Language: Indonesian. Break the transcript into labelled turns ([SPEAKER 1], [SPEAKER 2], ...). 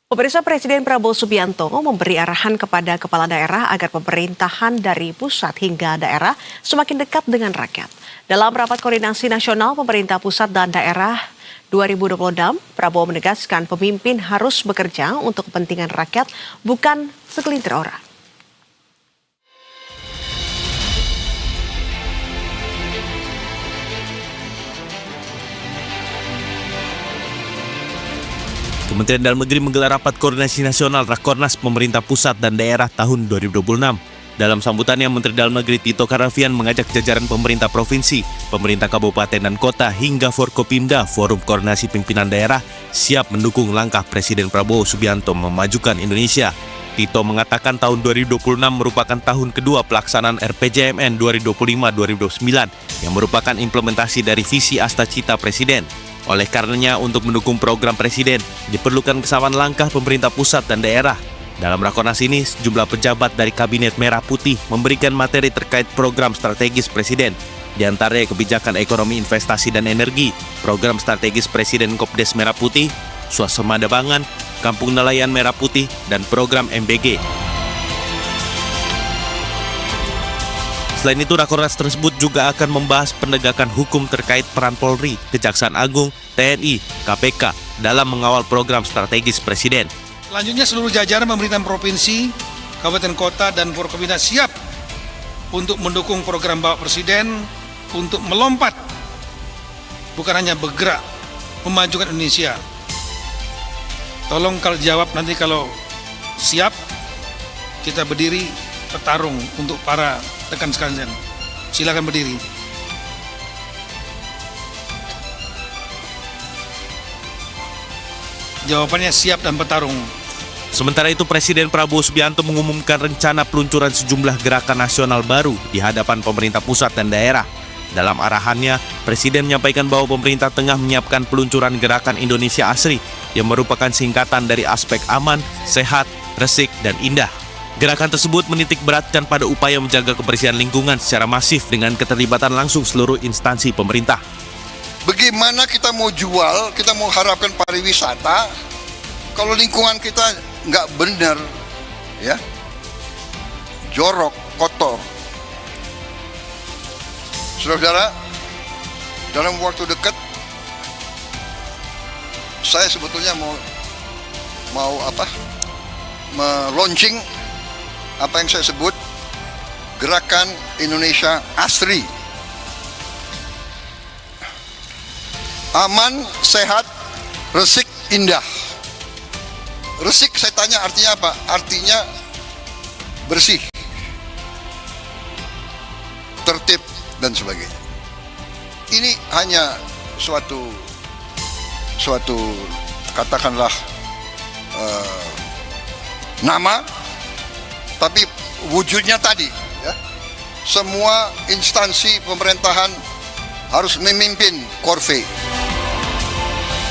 [SPEAKER 1] Pemirsa, Presiden Prabowo Subianto memberi arahan kepada kepala daerah agar pemerintahan dari pusat hingga daerah semakin dekat dengan rakyat. Dalam rapat koordinasi nasional pemerintah pusat dan daerah 2026, Prabowo menegaskan pemimpin harus bekerja untuk kepentingan rakyat, bukan segelintir orang.
[SPEAKER 2] Kementerian Dalam Negeri menggelar rapat koordinasi nasional Rakornas pemerintah pusat dan daerah tahun 2026. Dalam sambutannya, Menteri Dalam Negeri Tito Karnavian mengajak jajaran pemerintah provinsi, pemerintah kabupaten dan kota hingga Forkopimda, Forum Koordinasi Pimpinan Daerah, siap mendukung langkah Presiden Prabowo Subianto memajukan Indonesia. Tito mengatakan tahun 2026 merupakan tahun kedua pelaksanaan RPJMN 2025-2029 yang merupakan implementasi dari visi Asta Cita Presiden. Oleh karenanya, untuk mendukung program Presiden, diperlukan kesamaan langkah pemerintah pusat dan daerah. Dalam Rakornas ini, sejumlah pejabat dari Kabinet Merah Putih memberikan materi terkait program strategis Presiden, di antaranya kebijakan ekonomi, investasi, dan energi, program strategis Presiden Kopdes Merah Putih, swasembada pangan, kampung nelayan Merah Putih, dan program MBG. Selain itu, Rakornas tersebut juga akan membahas penegakan hukum terkait peran Polri, Kejaksaan Agung, TNI, KPK dalam mengawal program strategis Presiden.
[SPEAKER 3] Selanjutnya, seluruh jajaran pemerintahan provinsi, kabupaten kota, dan Forkopimda siap untuk mendukung program Bapak Presiden untuk melompat, bukan hanya bergerak, memajukan Indonesia. Tolong kalau jawab nanti kalau siap, kita berdiri bertarung untuk para rekan sekalian. Silakan berdiri. Jawabannya siap dan bertarung.
[SPEAKER 2] Sementara itu, Presiden Prabowo Subianto mengumumkan rencana peluncuran sejumlah gerakan nasional baru di hadapan pemerintah pusat dan daerah. Dalam arahannya, Presiden menyampaikan bahwa pemerintah tengah menyiapkan peluncuran gerakan Indonesia Asri yang merupakan singkatan dari aspek aman, sehat, resik, dan indah. Gerakan tersebut menitik beratkan pada upaya menjaga kebersihan lingkungan secara masif dengan keterlibatan langsung seluruh instansi pemerintah.
[SPEAKER 4] Bagaimana kita mau jual, kita mau harapkan pariwisata, kalau lingkungan kita nggak benar, ya, jorok, kotor. Saudara-saudara, dalam waktu dekat, saya sebetulnya mau launching apa yang saya sebut Gerakan Indonesia Asri. Aman, sehat, resik, indah. Resik saya tanya artinya apa? Artinya bersih, tertib, dan sebagainya. Ini hanya suatu katakanlah nama, tapi wujudnya tadi, ya, semua instansi pemerintahan harus memimpin korve.